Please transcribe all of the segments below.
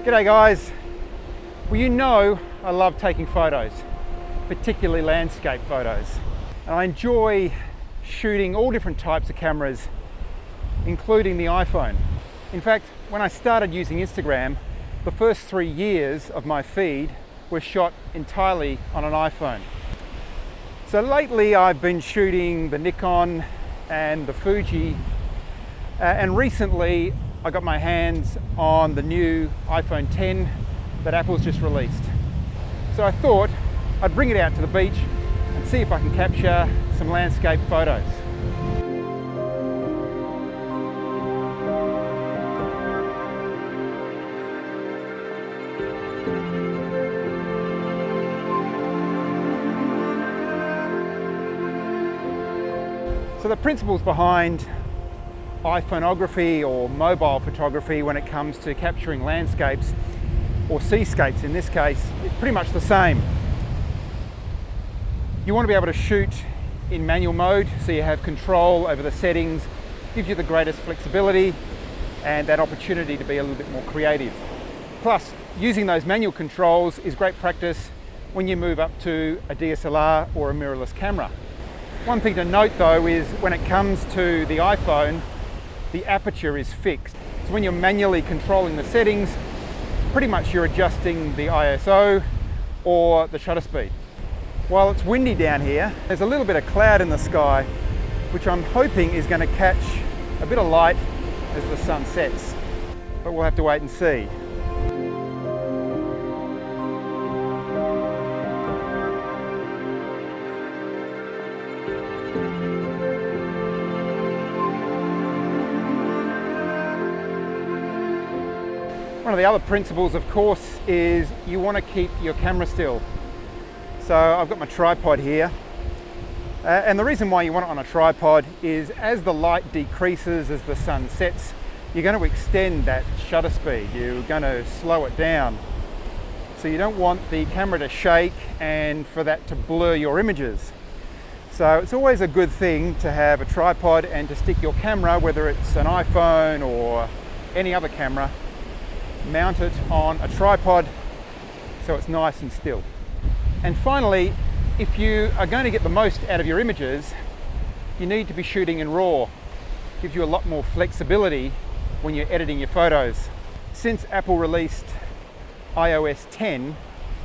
G'day guys. Well, you know I love taking photos, particularly landscape photos. And I enjoy shooting all different types of cameras, including the iPhone. In fact, when I started using Instagram, the first 3 years of my feed were shot entirely on an iPhone. So lately I've been shooting the Nikon and the Fuji, and recently I got my hands on the new iPhone X that Apple's just released. So I thought I'd bring it out to the beach and see if I can capture some landscape photos. So the principles behind iPhoneography or mobile photography when it comes to capturing landscapes, or seascapes in this case, is pretty much the same. You want to be able to shoot in manual mode so you have control over the settings, gives you the greatest flexibility and that opportunity to be a little bit more creative. Plus, using those manual controls is great practice when you move up to a DSLR or a mirrorless camera. One thing to note though is when it comes to the iPhone, the aperture is fixed. So when you're manually controlling the settings, pretty much you're adjusting the ISO or the shutter speed. While it's windy down here, there's a little bit of cloud in the sky, which I'm hoping is going to catch a bit of light as the sun sets. But we'll have to wait and see. One of the other principles, of course, is you want to keep your camera still. So I've got my tripod here. And the reason why you want it on a tripod is as the light decreases as the sun sets, you're going to extend that shutter speed. You're going to slow it down. So you don't want the camera to shake and for that to blur your images. So it's always a good thing to have a tripod and to stick your camera, whether it's an iPhone or any other camera, mount it on a tripod so it's nice and still. And finally, if you are going to get the most out of your images, you need to be shooting in RAW. It gives you a lot more flexibility when you're editing your photos. Since Apple released iOS 10,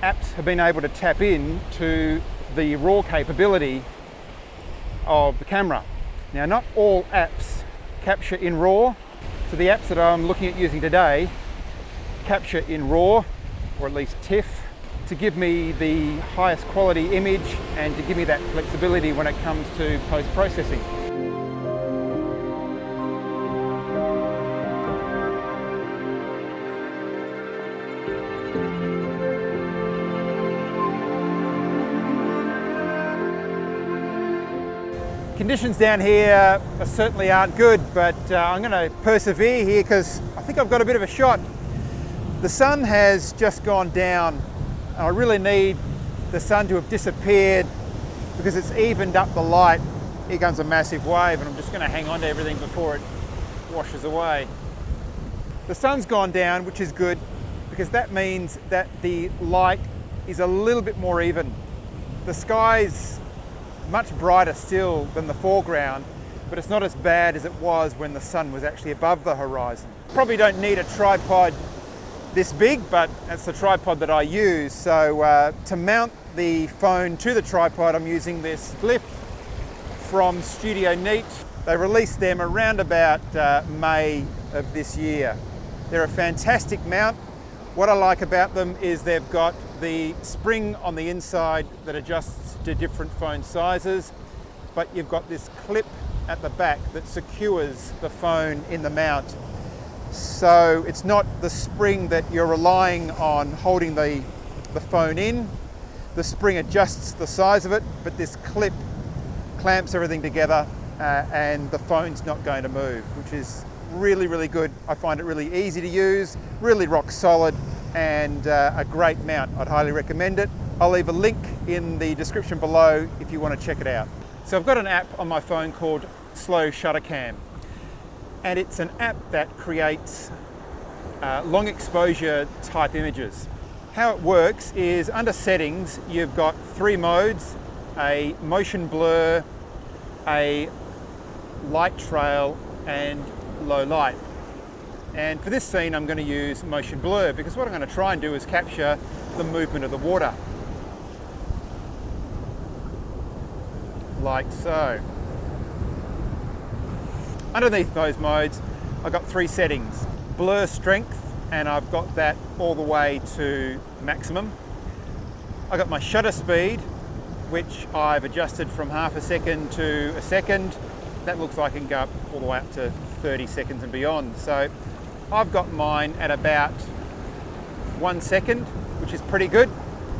apps have been able to tap into the RAW capability of the camera. Now, not all apps capture in RAW, so the apps that I'm looking at using today capture in RAW, or at least TIFF, to give me the highest quality image and to give me that flexibility when it comes to post-processing. Conditions down here certainly aren't good, but I'm going to persevere here because I think I've got a bit of a shot. The sun has just gone down and I really need the sun to have disappeared because it's evened up the light. Here comes a massive wave and I'm just going to hang on to everything before it washes away. The sun's gone down, which is good because that means that the light is a little bit more even. The sky's much brighter still than the foreground, but it's not as bad as it was when the sun was actually above the horizon. Probably don't need a tripod this big, but that's the tripod that I use. So to mount the phone to the tripod, I'm using this clip from Studio Neat. They released them around about May of this year. They're a fantastic mount. What I like about them is they've got the spring on the inside that adjusts to different phone sizes, but you've got this clip at the back that secures the phone in the mount. So it's not the spring that you're relying on holding the phone in. The spring adjusts the size of it, but this clip clamps everything together and the phone's not going to move, which is really, really good. I find it really easy to use, really rock solid, and a great mount. I'd highly recommend it. I'll leave a link in the description below if you want to check it out. So I've got an app on my phone called Slow Shutter Cam. And it's an app that creates long exposure type images. How it works is under settings, you've got 3 modes: a motion blur, a light trail, and low light. And for this scene, I'm going to use motion blur because what I'm going to try and do is capture the movement of the water. Like so. Underneath those modes, I've got 3 settings. Blur strength, and I've got that all the way to maximum. I've got my shutter speed, which I've adjusted from half a second to a second. That looks like it can go up all the way up to 30 seconds and beyond. So I've got mine at about 1 second, which is pretty good.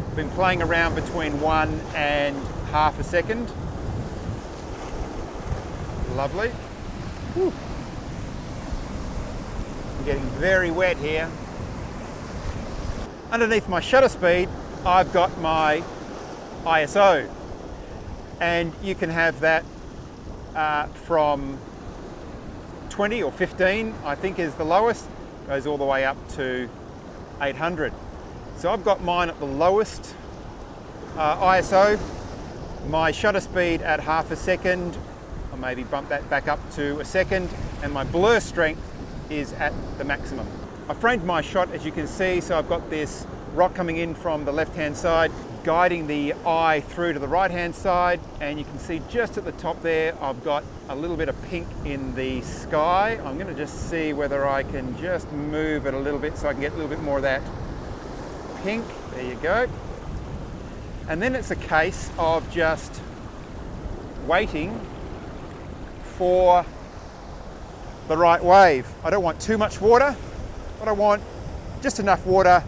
I've been playing around between 1 and half a second. Lovely. Whew. I'm getting very wet here. Underneath my shutter speed, I've got my ISO, and you can have that from 20 or 15, I think is the lowest, goes all the way up to 800. So I've got mine at the lowest ISO, my shutter speed at half a second, I'll maybe bump that back up to a second, and my blur strength is at the maximum. I framed my shot, as you can see, so I've got this rock coming in from the left-hand side, guiding the eye through to the right-hand side, and you can see just at the top there, I've got a little bit of pink in the sky. I'm going to just see whether I can just move it a little bit so I can get a little bit more of that pink. There you go. And then it's a case of just waiting for the right wave. I don't want too much water, but I want just enough water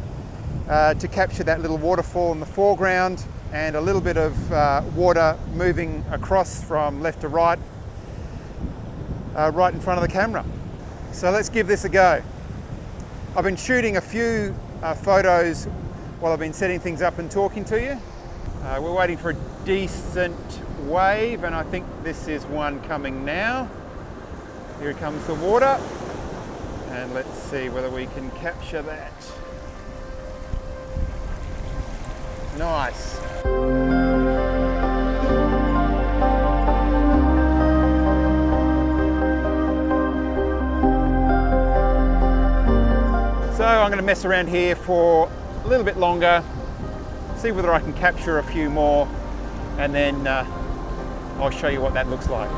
to capture that little waterfall in the foreground and a little bit of water moving across from left to right, right in front of the camera. So let's give this a go. I've been shooting a few photos while I've been setting things up and talking to you. We're waiting for a decent wave, and I think this is one coming now. Here comes the water, and let's see whether we can capture that. Nice. So I'm going to mess around here for a little bit longer, see whether I can capture a few more, and then I'll show you what that looks like.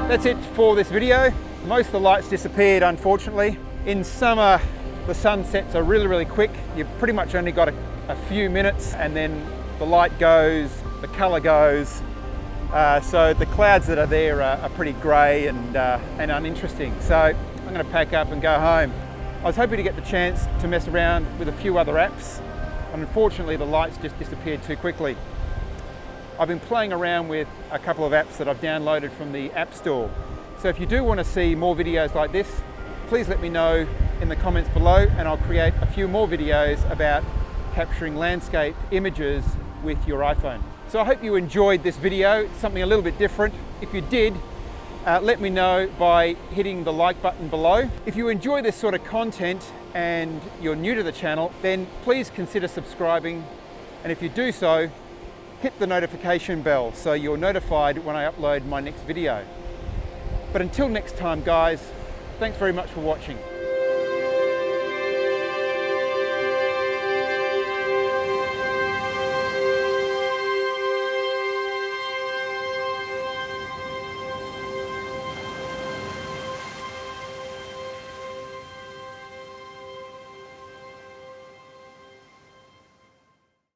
That's it for this video. Most of the lights disappeared, unfortunately. In summer, the sunsets are really quick. You've pretty much only got a few minutes, and then the light goes, the color goes. So the clouds that are there are pretty grey and uninteresting. So I'm going to pack up and go home. I was hoping to get the chance to mess around with a few other apps, and unfortunately the lights just disappeared too quickly. I've been playing around with a couple of apps that I've downloaded from the App Store. So if you do want to see more videos like this, please let me know in the comments below, and I'll create a few more videos about capturing landscape images with your iPhone. So I hope you enjoyed this video. It's something a little bit different. If you did, let me know by hitting the like button below. If you enjoy this sort of content and you're new to the channel, then please consider subscribing. And if you do so, hit the notification bell so you're notified when I upload my next video. But until next time, guys, thanks very much for watching.